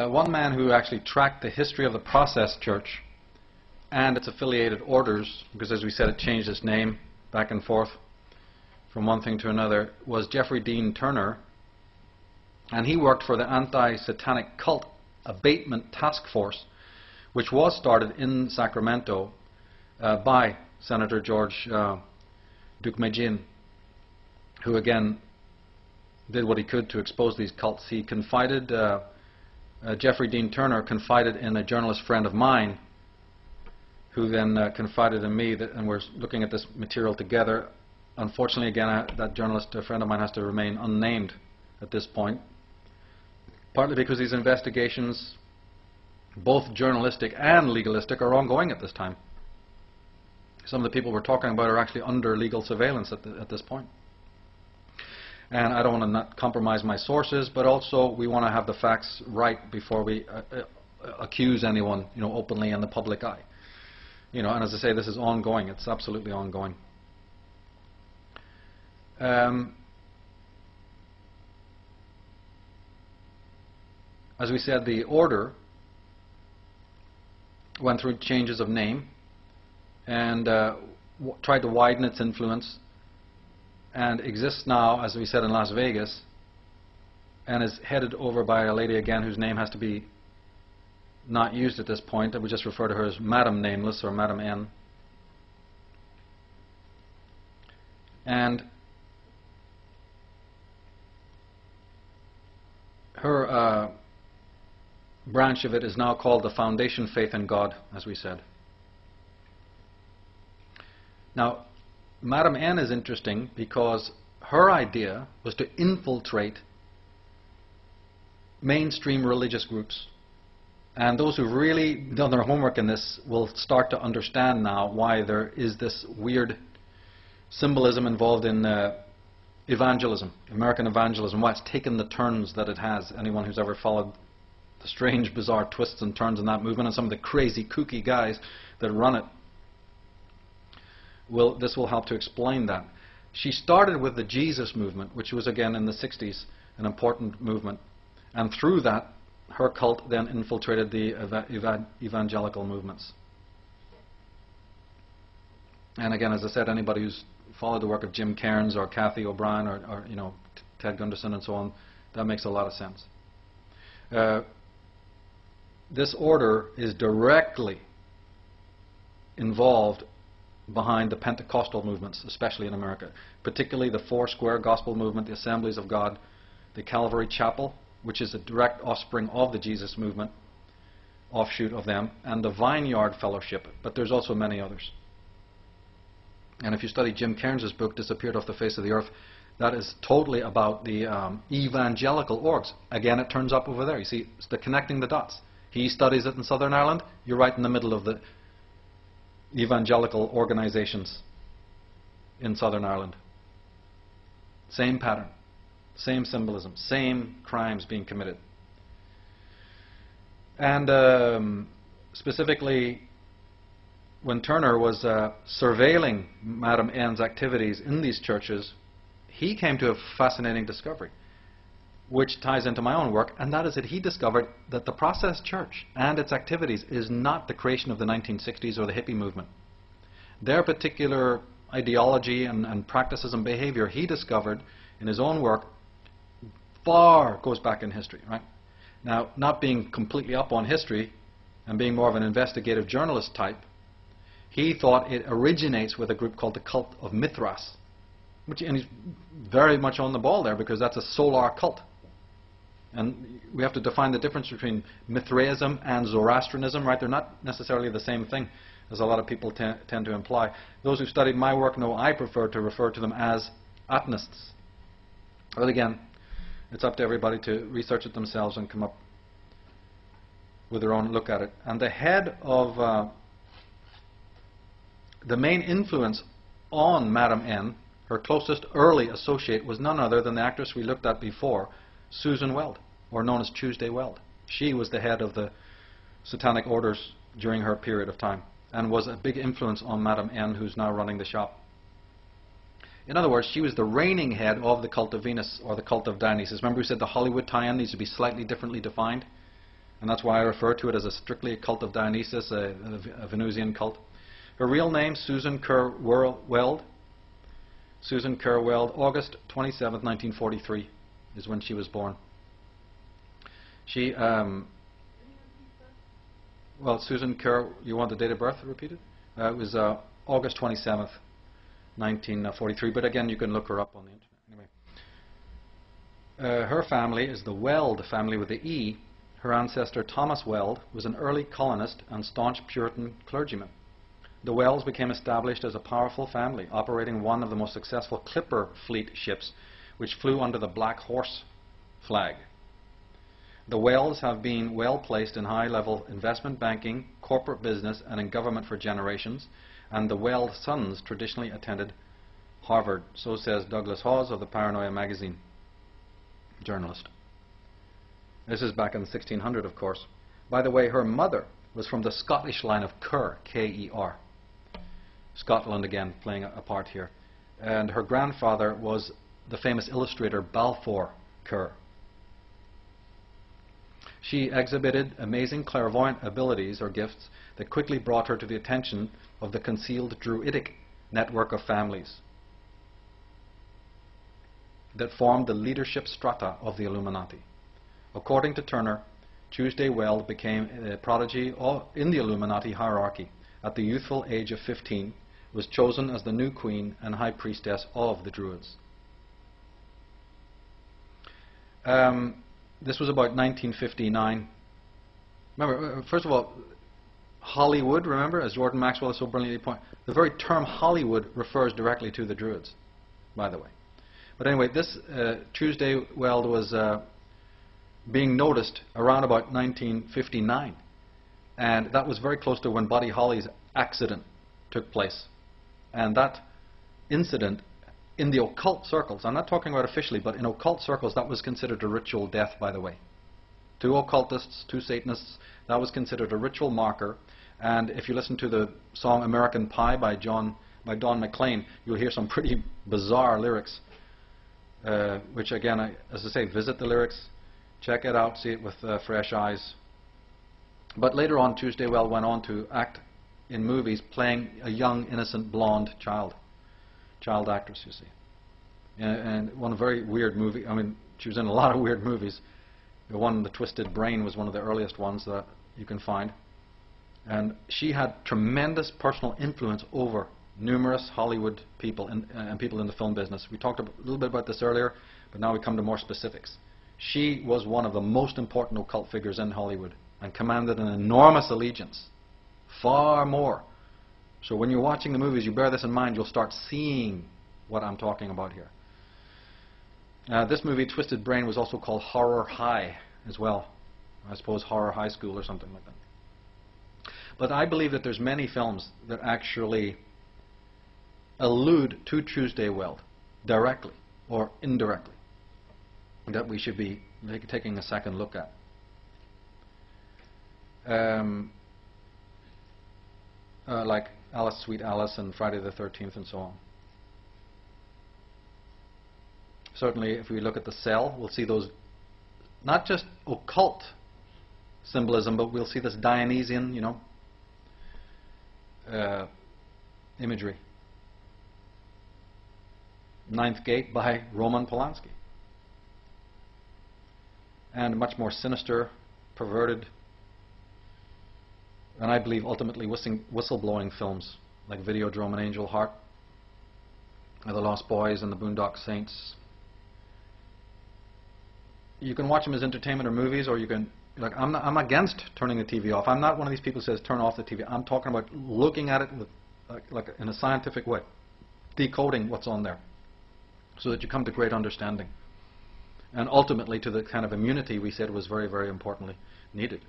one man who actually tracked the history of the Process Church and its affiliated orders, because as we said it changed its name back and forth from one thing to another, was Jeffrey Dean Turner, and he worked for the Anti-Satanic Cult Abatement Task Force, which was started in Sacramento by Senator George Deukmejian, who again did what he could to expose these cults. He confided, Jeffrey Dean Turner confided in a journalist friend of mine, who then confided in me, and we're looking at this material together. Unfortunately, again, that journalist, a friend of mine, has to remain unnamed at this point, partly because these investigations, both journalistic and legalistic, are ongoing at this time. Some of the people we're talking about are actually under legal surveillance at this point. And I don't want to not compromise my sources, but also we want to have the facts right before we accuse anyone, openly in the public eye. And as I say, this is ongoing. It's absolutely ongoing. As we said, the order went through changes of name and tried to widen its influence, and exists now, as we said, in Las Vegas, and is headed over by a lady again whose name has to be not used at this point. I would just refer to her as Madam Nameless, or Madam N. And her branch of it is now called the Foundation Faith in God, as we said. Now, Madam N is interesting because her idea was to infiltrate mainstream religious groups. And those who've really done their homework in this will start to understand now why there is this weird symbolism involved in evangelism, American evangelism, why it's taken the turns that it has. Anyone who's ever followed the strange, bizarre twists and turns in that movement and some of the crazy, kooky guys that run it, this will help to explain that. She started with the Jesus movement, which was again in the 60s an important movement, and through that her cult then infiltrated the evangelical movements. And again, as I said, anybody who's followed the work of Jim Cairns or Kathy O'Brien or Ted Gunderson and so on, that makes a lot of sense. This order is directly involved behind the Pentecostal movements, especially in America, particularly the Four Square Gospel movement, the Assemblies of God, the Calvary Chapel, which is a direct offspring of the Jesus movement, offshoot of them, and the Vineyard Fellowship, but there's also many others. And if you study Jim Cairns' book, Disappeared Off the Face of the Earth, that is totally about the evangelical orgs. Again, it turns up over there. You see, it's the connecting the dots. He studies it in Southern Ireland. You're right in the middle of the evangelical organizations in Southern Ireland. Same pattern, same symbolism, same crimes being committed. And specifically, when Turner was surveilling Madam N's activities in these churches, he came to a fascinating discovery, which ties into my own work, and that is that he discovered that the Process Church and its activities is not the creation of the 1960s or the hippie movement. Their particular ideology and practices and behavior, he discovered in his own work, far goes back in history, right? Now, not being completely up on history and being more of an investigative journalist type, he thought it originates with a group called the Cult of Mithras, and he's very much on the ball there because that's a solar cult. And we have to define the difference between Mithraism and Zoroastrianism, right? They're not necessarily the same thing, as a lot of people tend to imply. Those who studied my work know I prefer to refer to them as Atonists. But again, it's up to everybody to research it themselves and come up with their own look at it. And the head of the main influence on Madam N, her closest early associate, was none other than the actress we looked at before, Susan Weld, or known as Tuesday Weld. She was the head of the satanic orders during her period of time and was a big influence on Madam N, who's now running the shop. In other words, she was the reigning head of the cult of Venus, or the cult of Dionysus. Remember we said the Hollywood tie-in needs to be slightly differently defined? And that's why I refer to it as a strictly a cult of Dionysus, a Venusian cult. Her real name, Susan Kerr Weld. Susan Kerr Weld, August 27th, 1943 is when she was born. She, well, Susan Kerr, you want the date of birth repeated? It was August 27th, 1943, but again, you can look her up on the internet. Anyway, her family is the Weld family with the E. Her ancestor, Thomas Weld, was an early colonist and staunch Puritan clergyman. The Welds became established as a powerful family, operating one of the most successful clipper fleet ships, which flew under the Black Horse flag. The Welds have been well placed in high-level investment banking, corporate business, and in government for generations, and the Weld sons traditionally attended Harvard. So says Douglas Hawes of the Paranoia magazine, journalist. This is back in 1600, of course. By the way, her mother was from the Scottish line of Kerr, K-E-R. Scotland, again, playing a part here. And her grandfather was the famous illustrator Balfour Kerr. She exhibited amazing clairvoyant abilities or gifts that quickly brought her to the attention of the concealed Druidic network of families that formed the leadership strata of the Illuminati. According to Turner, Tuesday Weld became a prodigy in the Illuminati hierarchy. At the youthful age of 15, was chosen as the new queen and high priestess of the Druids. This was about 1959. Remember, first of all, Hollywood, remember, as Jordan Maxwell so brilliantly pointed, the very term Hollywood refers directly to the Druids, by the way. But anyway, this Tuesday Weld was being noticed around about 1959. And that was very close to when Buddy Holly's accident took place. And that incident, in the occult circles, I'm not talking about officially, but in occult circles, that was considered a ritual death, by the way. To occultists, to Satanists, that was considered a ritual marker. And if you listen to the song American Pie by Don McLean, you'll hear some pretty bizarre lyrics, which again, as I say, visit the lyrics, check it out, see it with fresh eyes. But later on, Tuesday Weld went on to act in movies playing a young, innocent, blonde child actress, you see. And one very weird movie, I mean, she was in a lot of weird movies. The one, The Twisted Brain, was one of the earliest ones that you can find. And she had tremendous personal influence over numerous Hollywood people and people in the film business. We talked a little bit about this earlier, but now we come to more specifics. She was one of the most important occult figures in Hollywood and commanded an enormous allegiance, far more. So when you're watching the movies, you bear this in mind, you'll start seeing what I'm talking about here. This movie, Twisted Brain, was also called Horror High as well. I suppose Horror High School or something like that. But I believe that there's many films that actually allude to Tuesday Weld directly or indirectly that we should be taking a second look at. Like Alice, Sweet Alice and Friday the 13th and so on. Certainly, if we look at The Cell, we'll see those, not just occult symbolism, but we'll see this Dionysian, imagery. Ninth Gate by Roman Polanski. And much more sinister, perverted, and I believe ultimately whistleblowing films like Videodrome and Angel Heart, The Lost Boys and the Boondock Saints. You can watch them as entertainment or movies, or you can, like, I'm against turning the TV off. I'm not one of these people who says turn off the TV. I'm talking about looking at it with, like in a scientific way, decoding what's on there, so that you come to great understanding, and ultimately to the kind of immunity we said was very, very importantly needed.